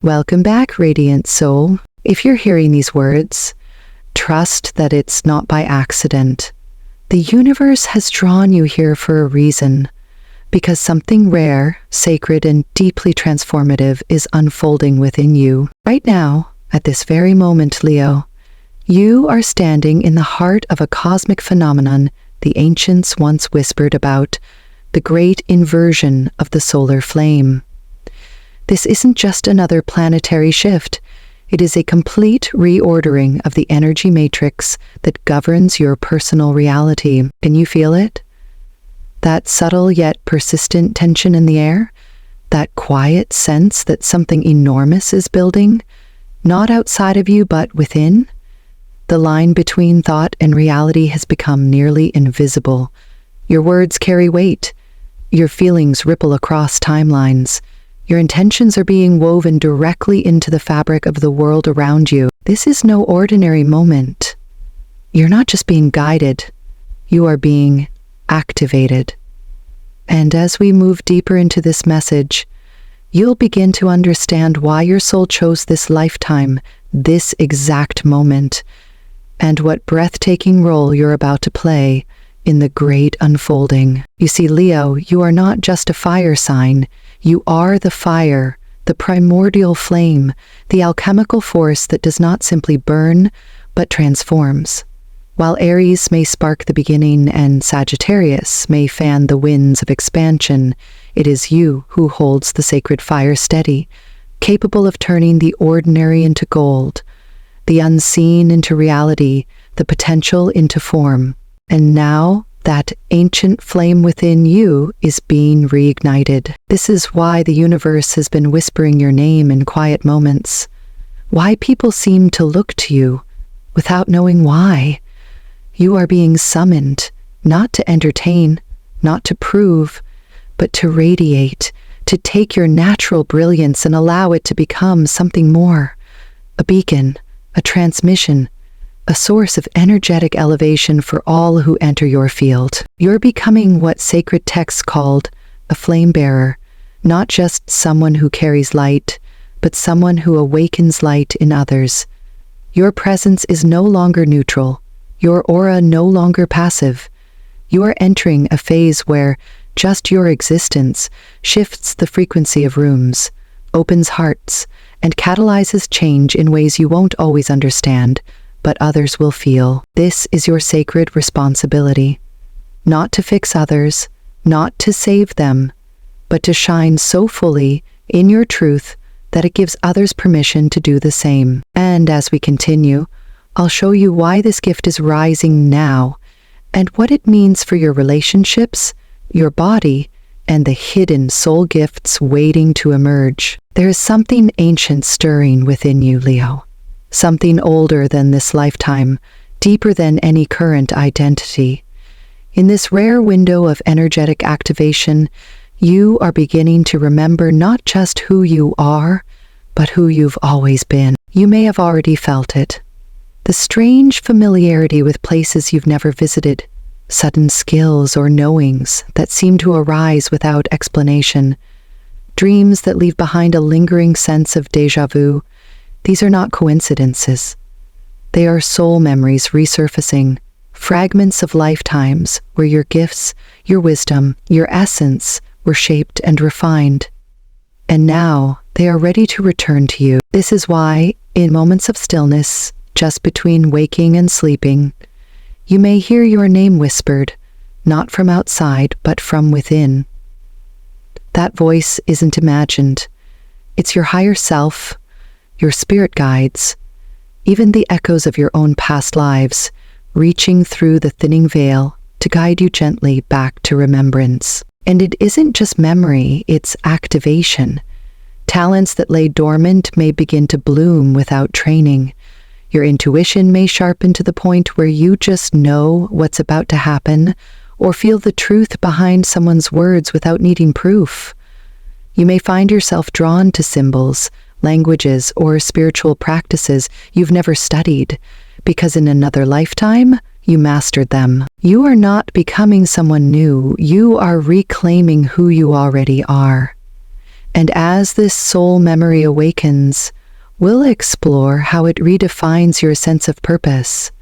Welcome back, Radiant Soul. If you're hearing these words, trust that it's not by accident. The universe has drawn you here for a reason, because something rare, sacred, and deeply transformative is unfolding within you. Right now, at this very moment, Leo, you are standing in the heart of a cosmic phenomenon the ancients once whispered about, the Great Inversion of the solar flame. This isn't just another planetary shift. It is a complete reordering of the energy matrix that governs your personal reality. Can you feel it? That subtle yet persistent tension in the air? That quiet sense that something enormous is building? Not outside of you, but within? The line between thought and reality has become nearly invisible. Your words carry weight. Your feelings ripple across timelines. Your intentions are being woven directly into the fabric of the world around you. This is no ordinary moment. You're not just being guided, you are being activated. And as we move deeper into this message, you'll begin to understand why your soul chose this lifetime, this exact moment, and what breathtaking role you're about to play in the great unfolding. You see, Leo, you are not just a fire sign. You are the fire, the primordial flame, the alchemical force that does not simply burn, but transforms. While Aries may spark the beginning and Sagittarius may fan the winds of expansion, it is you who holds the sacred fire steady, capable of turning the ordinary into gold, the unseen into reality, the potential into form. And now, that ancient flame within you is being reignited. This is why the universe has been whispering your name in quiet moments. Why people seem to look to you without knowing why. You are being summoned, not to entertain, not to prove, but to radiate, to take your natural brilliance and allow it to become something more. A beacon, a transmission, a source of energetic elevation for all who enter your field. You're becoming what sacred texts called a flame bearer, not just someone who carries light, but someone who awakens light in others. Your presence is no longer neutral, your aura no longer passive. You are entering a phase where just your existence shifts the frequency of rooms, opens hearts, and catalyzes change in ways you won't always understand, but others will feel. This is your sacred responsibility. Not to fix others, not to save them, but to shine so fully in your truth that it gives others permission to do the same. And as we continue, I'll show you why this gift is rising now, and what it means for your relationships, your body, and the hidden soul gifts waiting to emerge. There is something ancient stirring within you, Leo. Something older than this lifetime, deeper than any current identity. In this rare window of energetic activation, you are beginning to remember not just who you are, but who you've always been. You may have already felt it. The strange familiarity with places you've never visited, sudden skills or knowings that seem to arise without explanation, dreams that leave behind a lingering sense of déjà vu. These are not coincidences. They are soul memories resurfacing, fragments of lifetimes where your gifts, your wisdom, your essence were shaped and refined. And now they are ready to return to you. This is why, in moments of stillness, just between waking and sleeping, you may hear your name whispered, not from outside, but from within. That voice isn't imagined. It's your higher self, your spirit guides, even the echoes of your own past lives, reaching through the thinning veil to guide you gently back to remembrance. And it isn't just memory, it's activation. Talents that lay dormant may begin to bloom without training. Your intuition may sharpen to the point where you just know what's about to happen, or feel the truth behind someone's words without needing proof. You may find yourself drawn to symbols, languages, or spiritual practices you've never studied, because in another lifetime, you mastered them. You are not becoming someone new, you are reclaiming who you already are. And as this soul memory awakens, we'll explore how it redefines your sense of purpose,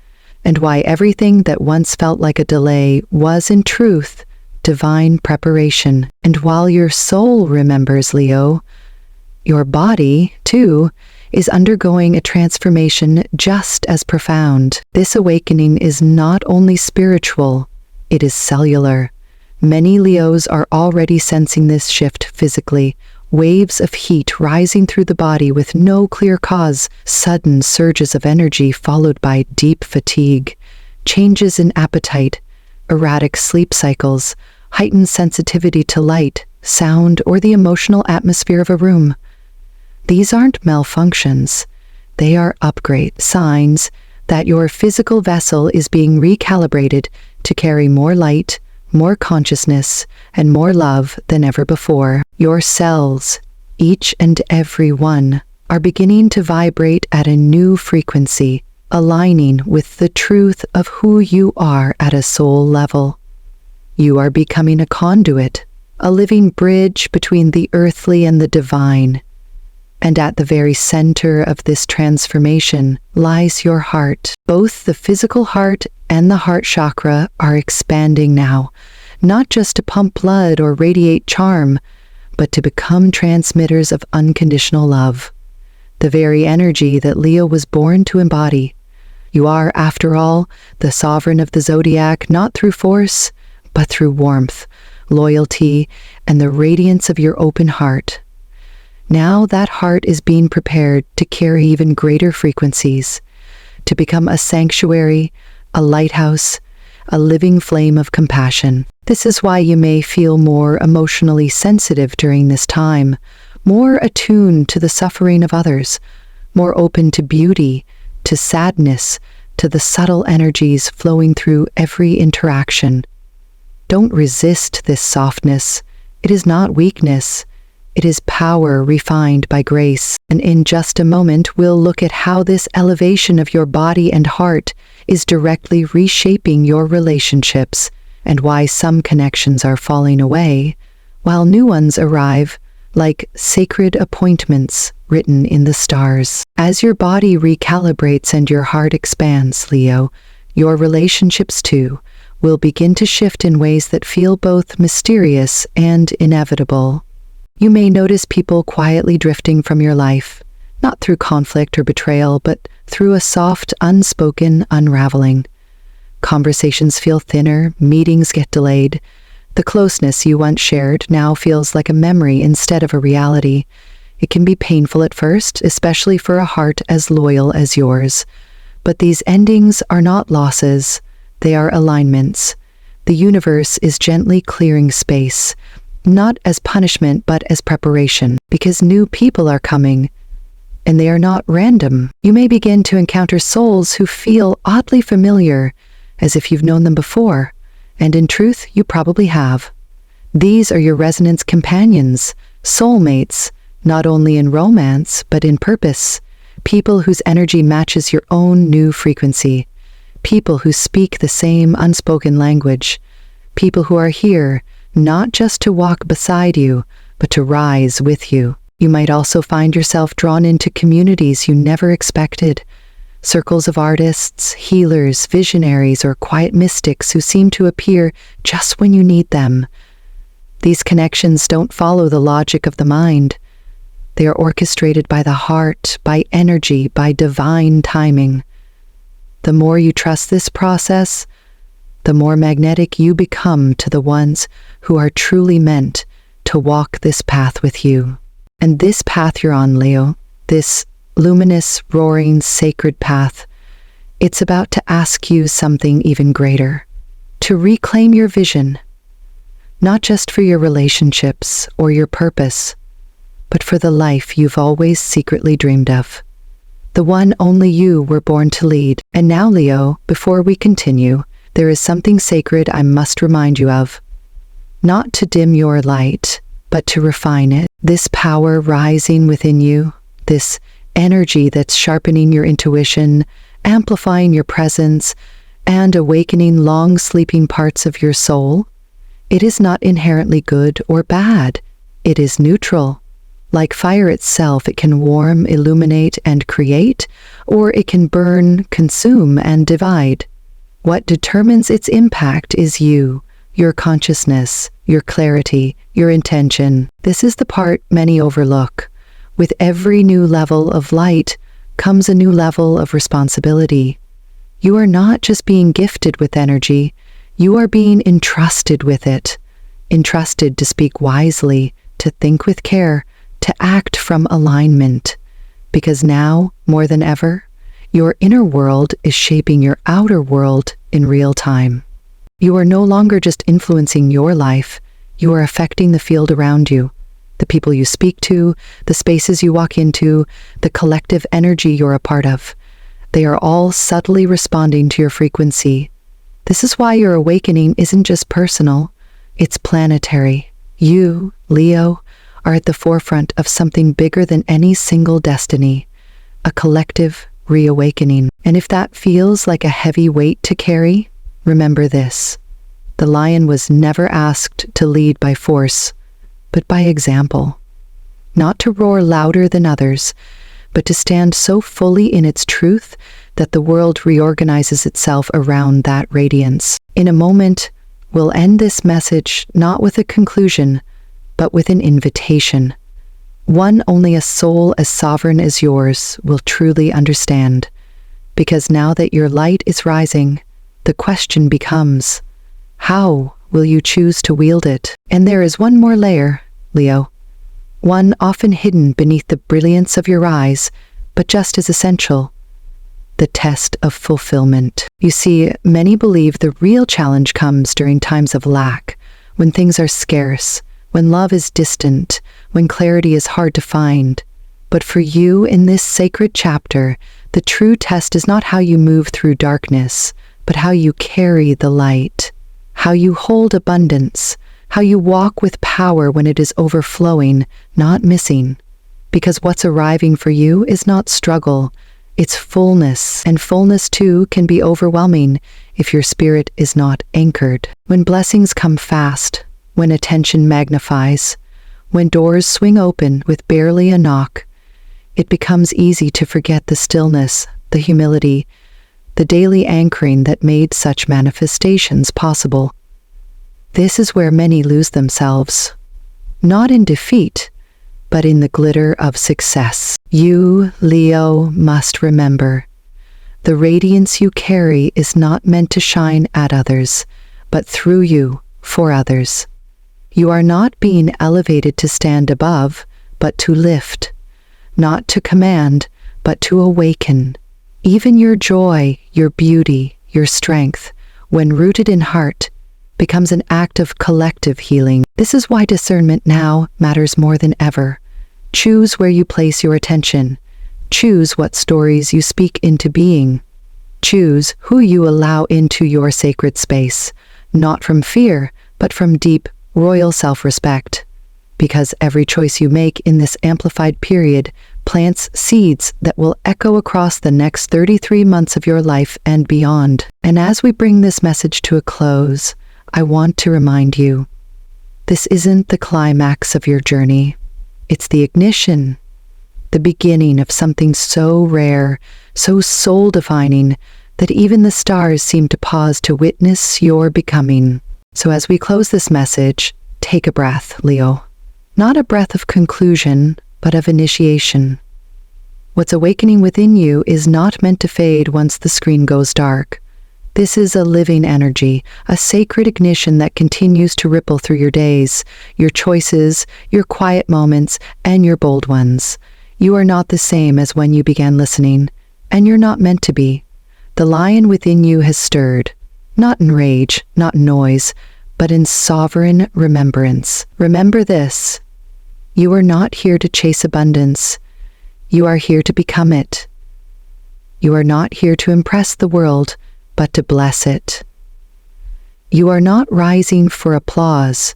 and why everything that once felt like a delay was in truth divine preparation. And while your soul remembers, Leo, your body, too, is undergoing a transformation just as profound. This awakening is not only spiritual, it is cellular. Many Leos are already sensing this shift physically, waves of heat rising through the body with no clear cause, sudden surges of energy followed by deep fatigue, changes in appetite, erratic sleep cycles, heightened sensitivity to light, sound, or the emotional atmosphere of a room. These aren't malfunctions. They are upgrade signs that your physical vessel is being recalibrated to carry more light, more consciousness, and more love than ever before. Your cells, each and every one, are beginning to vibrate at a new frequency, aligning with the truth of who you are at a soul level. You are becoming a conduit, a living bridge between the earthly and the divine. And at the very center of this transformation lies your heart. Both the physical heart and the heart chakra are expanding now, not just to pump blood or radiate charm, but to become transmitters of unconditional love, the very energy that Leo was born to embody. You are, after all, the sovereign of the zodiac, not through force, but through warmth, loyalty, and the radiance of your open heart. Now that heart is being prepared to carry even greater frequencies, to become a sanctuary, a lighthouse, a living flame of compassion. This is why you may feel more emotionally sensitive during this time, more attuned to the suffering of others, more open to beauty, to sadness, to the subtle energies flowing through every interaction. Don't resist this softness. It is not weakness. It is power refined by grace. And in just a moment, we'll look at how this elevation of your body and heart is directly reshaping your relationships, and why some connections are falling away, while new ones arrive, like sacred appointments written in the stars. As your body recalibrates and your heart expands, Leo, your relationships too will begin to shift in ways that feel both mysterious and inevitable. You may notice people quietly drifting from your life, not through conflict or betrayal, but through a soft, unspoken unraveling. Conversations feel thinner, meetings get delayed. The closeness you once shared now feels like a memory instead of a reality. It can be painful at first, especially for a heart as loyal as yours. But these endings are not losses, they are alignments. The universe is gently clearing space, not as punishment but as preparation, because new people are coming, and they are not random. You may begin to encounter souls who feel oddly familiar, as if you've known them before, and in truth, you probably have. These are your resonance companions, soulmates, not only in romance, but in purpose, people whose energy matches your own new frequency, people who speak the same unspoken language, people who are here not just to walk beside you, but to rise with you. You might also find yourself drawn into communities you never expected, circles of artists, healers, visionaries, or quiet mystics who seem to appear just when you need them. These connections don't follow the logic of the mind. They are orchestrated by the heart, by energy, by divine timing. The more you trust this process, the more magnetic you become to the ones who are truly meant to walk this path with you. And this path you're on, Leo, this luminous, roaring, sacred path, it's about to ask you something even greater, to reclaim your vision, not just for your relationships or your purpose, but for the life you've always secretly dreamed of, the one only you were born to lead. And now, Leo, before we continue, there is something sacred I must remind you of. Not to dim your light, but to refine it. This power rising within you, this energy that's sharpening your intuition, amplifying your presence, and awakening long-sleeping parts of your soul, it is not inherently good or bad. It is neutral. Like fire itself, it can warm, illuminate, and create, or it can burn, consume, and divide. What determines its impact is you, your consciousness, your clarity, your intention. This is the part many overlook. With every new level of light comes a new level of responsibility. You are not just being gifted with energy, you are being entrusted with it. Entrusted to speak wisely, to think with care, to act from alignment. Because now, more than ever, your inner world is shaping your outer world in real time. You are no longer just influencing your life, you are affecting the field around you. The people you speak to, the spaces you walk into, the collective energy you're a part of. They are all subtly responding to your frequency. This is why your awakening isn't just personal, it's planetary. You, Leo, are at the forefront of something bigger than any single destiny, a collective reawakening. And if that feels like a heavy weight to carry, remember this. The lion was never asked to lead by force, but by example. Not to roar louder than others, but to stand so fully in its truth that the world reorganizes itself around that radiance. In a moment, we'll end this message not with a conclusion, but with an invitation. One only a soul as sovereign as yours will truly understand. Because now that your light is rising, the question becomes, how will you choose to wield it? And there is one more layer, Leo. One often hidden beneath the brilliance of your eyes, but just as essential. The test of fulfillment. You see, many believe the real challenge comes during times of lack, when things are scarce, when love is distant, when clarity is hard to find. But for you in this sacred chapter, the true test is not how you move through darkness, but how you carry the light, how you hold abundance, how you walk with power when it is overflowing, not missing. Because what's arriving for you is not struggle, it's fullness, and fullness too can be overwhelming if your spirit is not anchored. When blessings come fast, when attention magnifies, when doors swing open with barely a knock, it becomes easy to forget the stillness, the humility, the daily anchoring that made such manifestations possible. This is where many lose themselves, not in defeat, but in the glitter of success. You, Leo, must remember, the radiance you carry is not meant to shine at others, but through you, for others. You are not being elevated to stand above, but to lift, not to command, but to awaken. Even your joy, your beauty, your strength, when rooted in heart, becomes an act of collective healing. This is why discernment now matters more than ever. Choose where you place your attention. Choose what stories you speak into being. Choose who you allow into your sacred space, not from fear, but from deep, royal self-respect. Because every choice you make in this amplified period plants seeds that will echo across the next 33 months of your life and beyond. And as we bring this message to a close, I want to remind you, this isn't the climax of your journey. It's the ignition, the beginning of something so rare, so soul-defining, that even the stars seem to pause to witness your becoming. So as we close this message, take a breath, Leo. Not a breath of conclusion, but of initiation. What's awakening within you is not meant to fade once the screen goes dark. This is a living energy, a sacred ignition that continues to ripple through your days, your choices, your quiet moments, and your bold ones. You are not the same as when you began listening, and you're not meant to be. The lion within you has stirred, not in rage, not in noise, but in sovereign remembrance. Remember this: you are not here to chase abundance. You are here to become it. You are not here to impress the world, but to bless it. You are not rising for applause.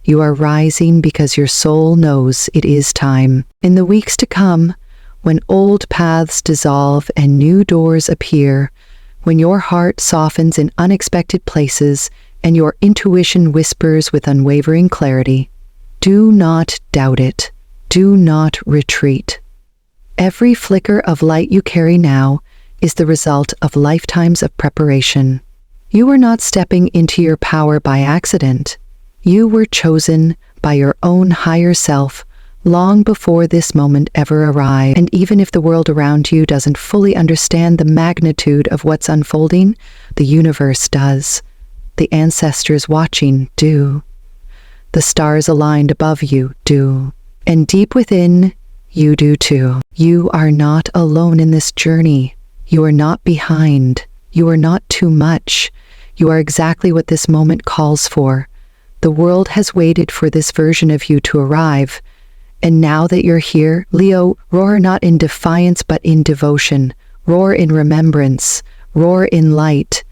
You are rising because your soul knows it is time. In the weeks to come, when old paths dissolve and new doors appear, when your heart softens in unexpected places and your intuition whispers with unwavering clarity, do not doubt it. Do not retreat. Every flicker of light you carry now is the result of lifetimes of preparation. You are not stepping into your power by accident. You were chosen by your own higher self long before this moment ever arrived. And even if the world around you doesn't fully understand the magnitude of what's unfolding, the universe does. The ancestors watching do. The stars aligned above you do. And deep within, you do too. You are not alone in this journey. You are not behind. You are not too much. You are exactly what this moment calls for. The world has waited for this version of you to arrive. And now that you're here, Leo, roar not in defiance but in devotion. Roar in remembrance. Roar in light.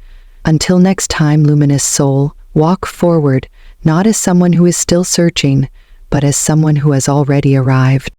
Until next time, luminous soul, walk forward, not as someone who is still searching, but as someone who has already arrived.